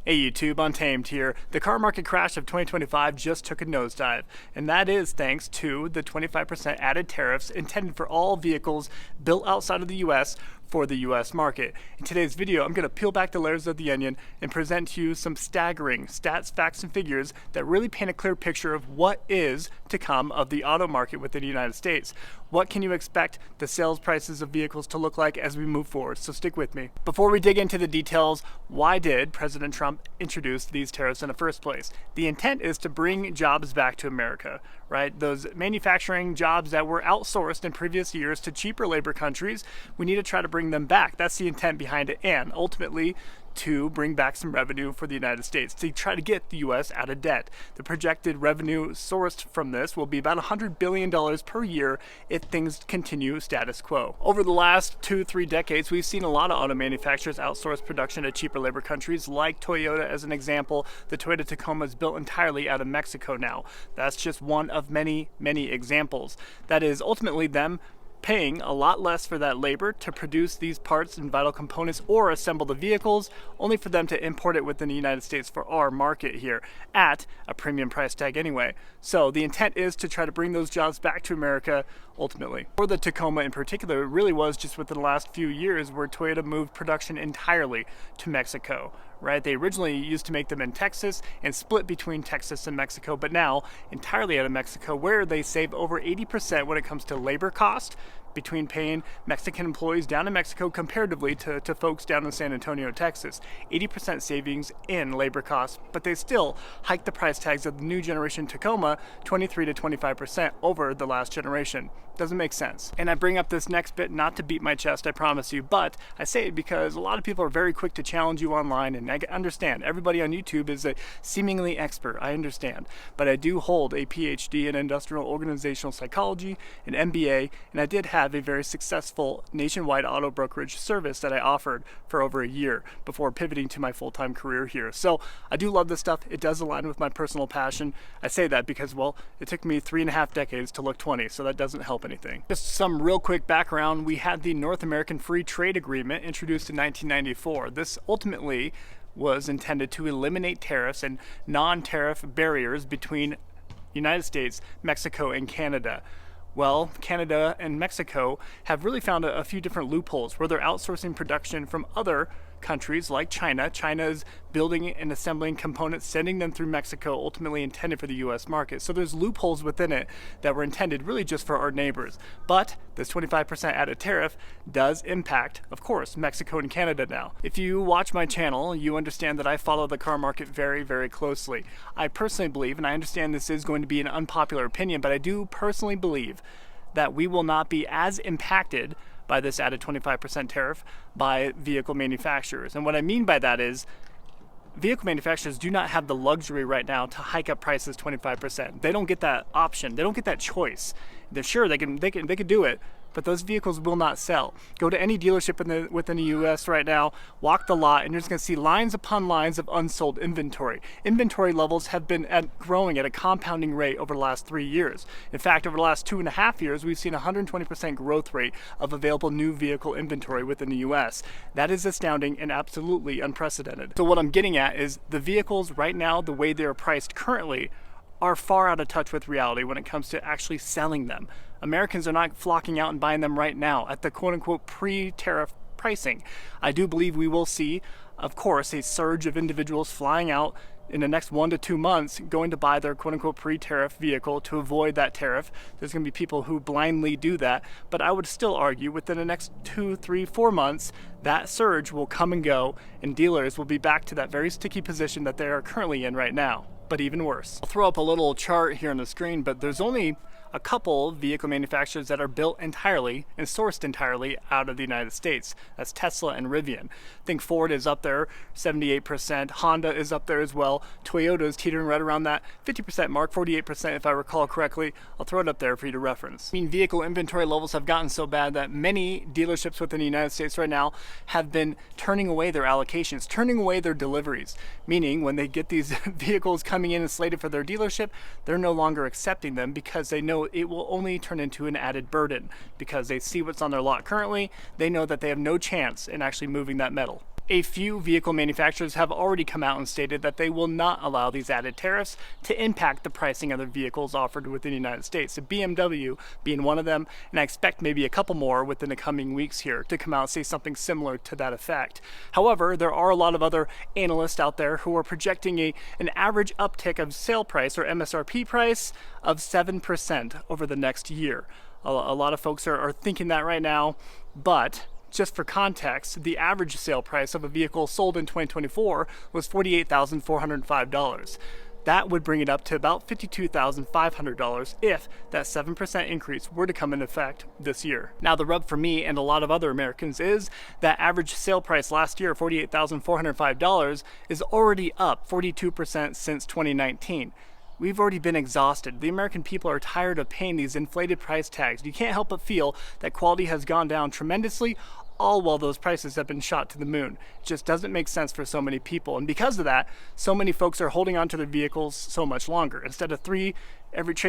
Hey YouTube, Untamed here. The car market crash of 2025 just took a nosedive, and that is thanks to the 25% added tariffs intended for all vehicles built outside of the US for the US market. In today's video, I'm going to peel back the layers of the onion and present to you some staggering stats, facts, and figures that really paint a clear picture of what is to come of the auto market within the United States. What can you expect the sales prices of vehicles to look like as we move forward? So stick with me. Before we dig into the details, why did President Trump introduce these tariffs in the first place? The intent is to bring jobs back to America, right? Those manufacturing jobs that were outsourced in previous years to cheaper labor countries, we need to try to bring them back. That's the intent behind it, and ultimately to bring back some revenue for the United States, to try to get the US out of debt. The projected revenue sourced from this will be about $100 billion per year if things continue status quo. Over the last 2-3 decades, we've seen a lot of auto manufacturers outsource production to cheaper labor countries, like Toyota as an example. The Toyota Tacoma is built entirely out of Mexico now. That's just one of many, many examples. That is ultimately them paying a lot less for that labor to produce these parts and vital components or assemble the vehicles, only for them to import it within the United States for our market here at a premium price tag anyway. So the intent is to try to bring those jobs back to America ultimately. For the Tacoma in particular, it really was just within the last few years where Toyota moved production entirely to Mexico. Right? They originally used to make them in Texas and split between Texas and Mexico, but now entirely out of Mexico, where they save over 80% when it comes to labor cost between paying Mexican employees down in Mexico comparatively to folks down in San Antonio, Texas. 80% savings in labor costs, but they still hiked the price tags of the new generation Tacoma 23 to 25% over the last generation. Doesn't make sense. And I bring up this next bit not to beat my chest, I promise you, but I say it because a lot of people are very quick to challenge you online, and I understand. Everybody on YouTube is a seemingly expert, I understand. But I do hold a PhD in industrial organizational psychology, an MBA, and I did have a very successful nationwide auto brokerage service that I offered for over a year before pivoting to my full-time career here. So I do love this stuff. It does align with my personal passion. I say that because, well, it took me 3.5 decades to look 20, so that doesn't help anything. Just some real quick background. We had the North American Free Trade Agreement introduced in 1994. This ultimately was intended to eliminate tariffs and non-tariff barriers between United States, Mexico, and Canada. Well, Canada and Mexico have really found a few different loopholes where they're outsourcing production from other countries like China. China is building and assembling components, sending them through Mexico, ultimately intended for the US market. So there's loopholes within it that were intended really just for our neighbors. But this 25% added tariff does impact, of course, Mexico and Canada now. If you watch my channel, you understand that I follow the car market very, very closely. I personally believe, and I understand this is going to be an unpopular opinion, but I do personally believe that we will not be as impacted by this added 25% tariff by vehicle manufacturers. And what I mean by that is vehicle manufacturers do not have the luxury right now to hike up prices 25%. They don't get that option. They don't get that choice. They're sure they can do it, but those vehicles will not sell. Go to any dealership within the US right now, walk the lot, and you're just gonna see lines upon lines of unsold inventory. Inventory levels have been growing at a compounding rate over the last 3 years. In fact, over the last 2.5 years, we've seen a 120% growth rate of available new vehicle inventory within the US. That is astounding and absolutely unprecedented. So what I'm getting at is the vehicles right now, the way they're priced currently, are far out of touch with reality when it comes to actually selling them. Americans are not flocking out and buying them right now at the quote-unquote pre-tariff pricing. I do believe we will see, of course, a surge of individuals flying out in the next 1 to 2 months going to buy their quote-unquote pre-tariff vehicle to avoid that tariff. There's going to be people who blindly do that, but I would still argue within the next 2, 3, 4 months, that surge will come and go, and dealers will be back to that very sticky position that they are currently in right now. But even worse. I'll throw up a little chart here on the screen, but there's only a couple vehicle manufacturers that are built entirely and sourced entirely out of the United States. That's Tesla and Rivian. I think Ford is up there, 78%. Honda is up there as well. Toyota is teetering right around that 50% mark, 48% if I recall correctly. I'll throw it up there for you to reference. I mean, vehicle inventory levels have gotten so bad that many dealerships within the United States right now have been turning away their allocations, turning away their deliveries, meaning when they get these vehicles coming in and slated for their dealership, they're no longer accepting them because they know it will only turn into an added burden because they see what's on their lot currently. They know that they have no chance in actually moving that metal. A few vehicle manufacturers have already come out and stated that they will not allow these added tariffs to impact the pricing of their vehicles offered within the United States. So BMW being one of them, and I expect maybe a couple more within the coming weeks here to come out and say something similar to that effect. However, there are a lot of other analysts out there who are projecting an average uptick of sale price or MSRP price of 7% over the next year. A lot of folks are thinking that right now, but just for context, the average sale price of a vehicle sold in 2024 was $48,405. That would bring it up to about $52,500 if that 7% increase were to come into effect this year. Now, the rub for me and a lot of other Americans is that average sale price last year, $48,405, is already up 42% since 2019. We've already been exhausted. The American people are tired of paying these inflated price tags. You can't help but feel that quality has gone down tremendously, all while those prices have been shot to the moon. It just doesn't make sense for so many people. And because of that, so many folks are holding on to their vehicles so much longer. Instead of trading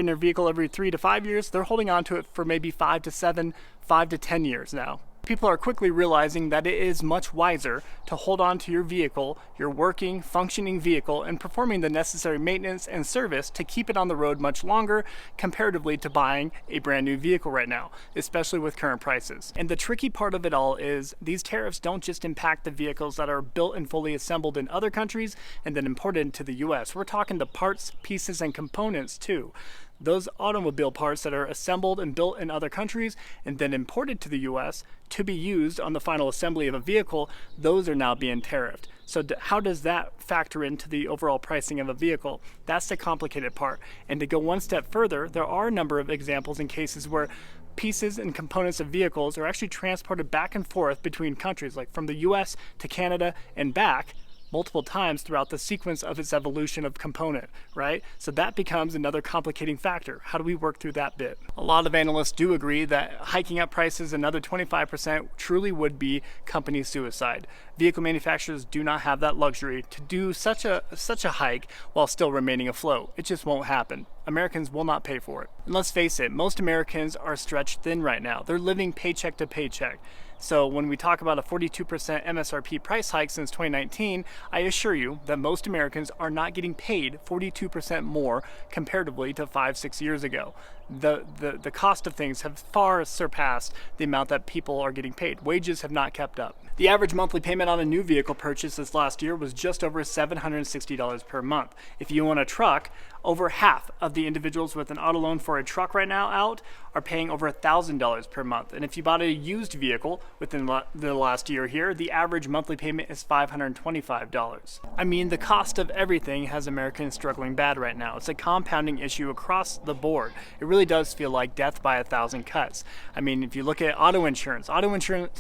their vehicle every 3 to 5 years, they're holding on to it for maybe 5 to 7, 5 to 10 years now. People are quickly realizing that it is much wiser to hold on to your vehicle, your working, functioning vehicle, and performing the necessary maintenance and service to keep it on the road much longer comparatively to buying a brand new vehicle right now, especially with current prices. And the tricky part of it all is these tariffs don't just impact the vehicles that are built and fully assembled in other countries and then imported into the US. We're talking the parts, pieces, and components too. Those automobile parts that are assembled and built in other countries and then imported to the US to be used on the final assembly of a vehicle, those are now being tariffed. So how does that factor into the overall pricing of a vehicle? That's the complicated part. And to go one step further, there are a number of examples and cases where pieces and components of vehicles are actually transported back and forth between countries, like from the US to Canada and back, multiple times throughout the sequence of its evolution of component, right? So that becomes another complicating factor. How do we work through that bit? A lot of analysts do agree that hiking up prices another 25% truly would be company suicide. Vehicle manufacturers do not have that luxury to do such a hike while still remaining afloat. It just won't happen. Americans will not pay for it. And let's face it, most Americans are stretched thin right now. They're living paycheck to paycheck. So when we talk about a 42% MSRP price hike since 2019, I assure you that most Americans are not getting paid 42% more comparatively to 5-6 years ago. The cost of things have far surpassed the amount that people are getting paid. Wages have not kept up. The average monthly payment on a new vehicle purchase this last year was just over $760 per month. If you own a truck, over half of the individuals with an auto loan for a truck right now out are paying over $1,000 per month. And if you bought a used vehicle within the last year here, the average monthly payment is $525. I mean, the cost of everything has Americans struggling bad right now. It's a compounding issue across the board. It really does feel like death by 1,000 cuts. I mean, if you look at auto insurance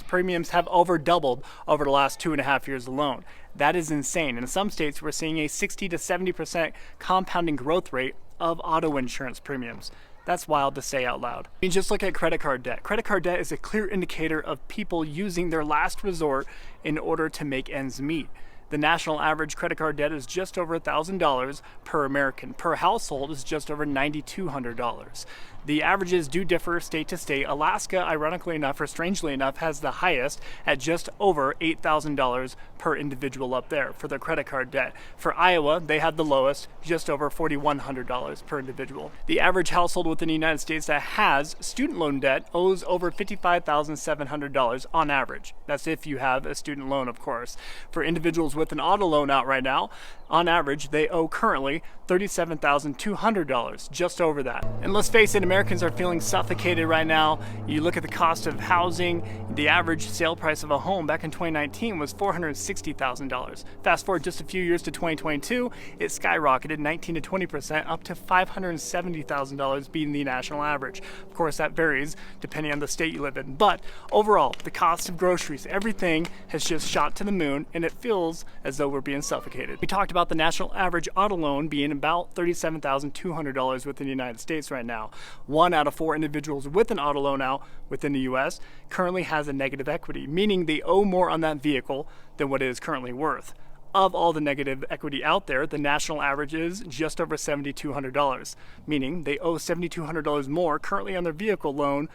premiums have over doubled over the last 2.5 years alone. That is insane. In some states, we're seeing a 60 to 70% compounding growth rate of auto insurance premiums. That's wild to say out loud. I mean, just look at credit card debt. Credit card debt is a clear indicator of people using their last resort in order to make ends meet. The national average credit card debt is just over $1,000 per American. Per household is just over $9,200. The averages do differ state to state. Alaska, ironically enough, or strangely enough, has the highest at just over $8,000 per individual up there for their credit card debt. For Iowa, they had the lowest, just over $4,100 per individual. The average household within the United States that has student loan debt owes over $55,700 on average. That's if you have a student loan, of course. For individuals with an auto loan out right now, on average, they owe currently $37,200, just over that. And let's face it, Americans are feeling suffocated right now. You look at the cost of housing, the average sale price of a home back in 2019 was $460,000. Fast forward just a few years to 2022, it skyrocketed 19 to 20% up to $570,000 being the national average. Of course, that varies depending on the state you live in. But overall, the cost of groceries, everything has just shot to the moon, and it feels as though we're being suffocated. We talked about the national average auto loan being about $37,200 within the United States right now. 1 out of 4 individuals with an auto loan out within the US currently has a negative equity, meaning they owe more on that vehicle than what it is currently worth. Of all the negative equity out there, the national average is just over $7,200, meaning they owe $7,200 more currently on their vehicle loan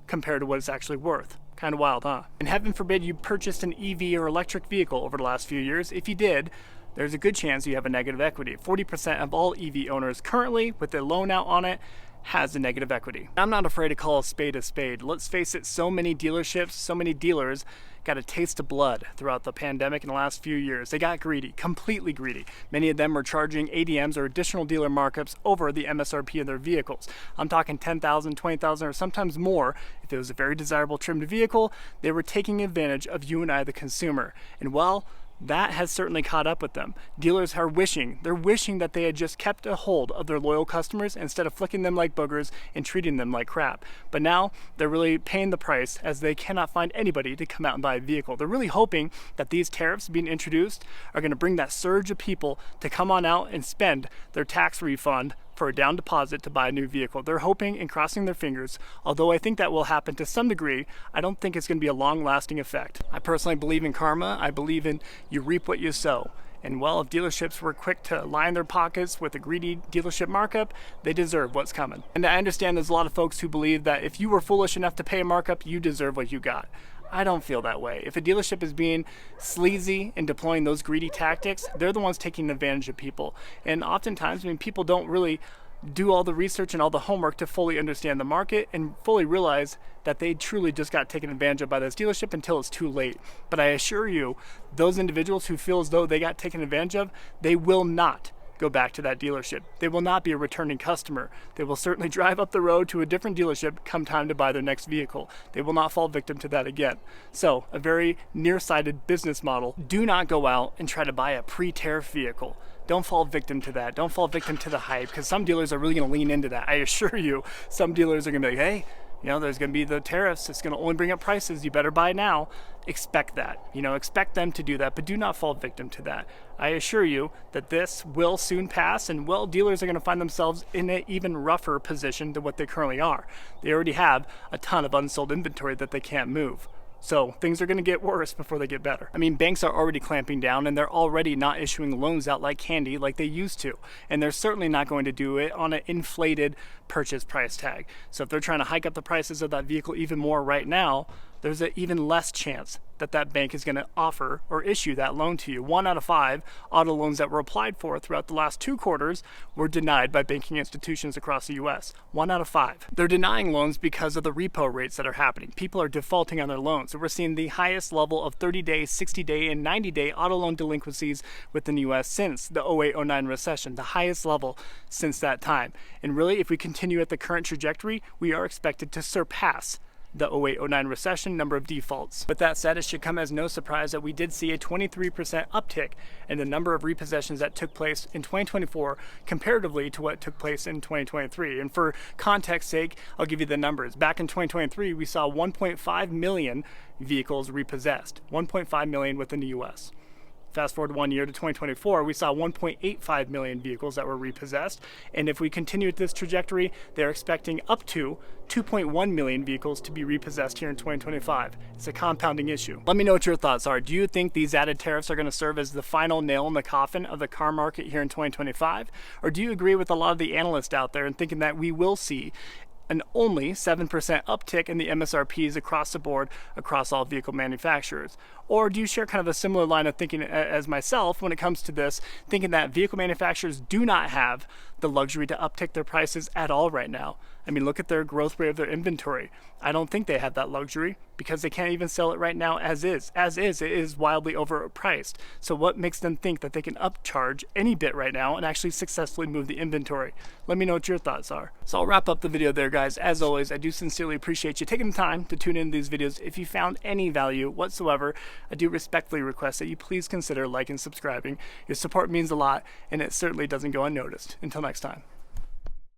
compared to what it's actually worth. Kind of wild, huh? And heaven forbid you purchased an EV or electric vehicle over the last few years. If you did, there's a good chance you have a negative equity. 40% of all EV owners currently, with a loan out on it, has a negative equity. I'm not afraid to call a spade a spade. Let's face it, so many dealerships, so many dealers got a taste of blood throughout the pandemic in the last few years. They got greedy, completely greedy. Many of them were charging ADMs or additional dealer markups over the MSRP of their vehicles. I'm talking $10,000, $20,000, or sometimes more. If it was a very desirable trimmed vehicle, they were taking advantage of you and I, the consumer. And well, that has certainly caught up with them. Dealers are wishing that they had just kept a hold of their loyal customers instead of flicking them like boogers and treating them like crap. But now they're really paying the price as they cannot find anybody to come out and buy a vehicle. They're really hoping that these tariffs being introduced are going to bring that surge of people to come on out and spend their tax refund for a down deposit to buy a new vehicle. They're hoping and crossing their fingers. Although I think that will happen to some degree, I don't think it's going to be a long-lasting effect. I personally believe in karma. I believe in you reap what you sow. And well, if dealerships were quick to line their pockets with a greedy dealership markup, they deserve what's coming. And I understand there's a lot of folks who believe that if you were foolish enough to pay a markup, you deserve what you got. I don't feel that way. If a dealership is being sleazy and deploying those greedy tactics, they're the ones taking advantage of people. And oftentimes, people don't really do all the research and all the homework to fully understand the market and fully realize that they truly just got taken advantage of by this dealership until it's too late. But I assure you, those individuals who feel as though they got taken advantage of, they will not go back to that dealership. They will not be a returning customer. They will certainly drive up the road to a different dealership come time to buy their next vehicle. They will not fall victim to that again. So, a very nearsighted business model. Do not go out and try to buy a pre-tariff vehicle. Don't fall victim to that. Don't fall victim to the hype, because some dealers are really going to lean into that. I assure you, some dealers are going to be like, hey, there's going to be the tariffs. It's going to only bring up prices. You better buy now. Expect that. Expect them to do that, but do not fall victim to that. I assure you that this will soon pass, and dealers are going to find themselves in an even rougher position than what they currently are. They already have a ton of unsold inventory that they can't move. So things are going to get worse before they get better. Banks are already clamping down, and they're already not issuing loans out like candy like they used to. And they're certainly not going to do it on an inflated purchase price tag. So if they're trying to hike up the prices of that vehicle even more right now, there's an even less chance that that bank is going to offer or issue that loan to you. 1 out of 5 auto loans that were applied for throughout the last 2 quarters were denied by banking institutions across the U.S. 1 out of 5. They're denying loans because of the repo rates that are happening. People are defaulting on their loans. So we're seeing the highest level of 30-day, 60-day, and 90-day auto loan delinquencies within the U.S. since the 08-09 recession, the highest level since that time. And really, if we continue at the current trajectory, we are expected to surpass the 08-09 recession number of defaults. With that said, it should come as no surprise that we did see a 23% uptick in the number of repossessions that took place in 2024 comparatively to what took place in 2023. And for context sake, I'll give you the numbers. Back in 2023, we saw 1.5 million vehicles repossessed, 1.5 million within the US. Fast forward 1 year to 2024, we saw 1.85 million vehicles that were repossessed. And if we continue at this trajectory, they're expecting up to 2.1 million vehicles to be repossessed here in 2025. It's a compounding issue. Let me know what your thoughts are. Do you think these added tariffs are going to serve as the final nail in the coffin of the car market here in 2025? Or do you agree with a lot of the analysts out there and thinking that we will see an only 7% uptick in the MSRPs across the board across all vehicle manufacturers? Or do you share kind of a similar line of thinking as myself when it comes to this, thinking that vehicle manufacturers do not have the luxury to uptick their prices at all right now? Look at their growth rate of their inventory. I don't think they have that luxury because they can't even sell it right now as is. As is, it is wildly overpriced. So what makes them think that they can upcharge any bit right now and actually successfully move the inventory? Let me know what your thoughts are. So I'll wrap up the video there, guys. As always, I do sincerely appreciate you taking the time to tune into these videos. If you found any value whatsoever, I do respectfully request that you please consider liking and subscribing. Your support means a lot, and it certainly doesn't go unnoticed. Until next time.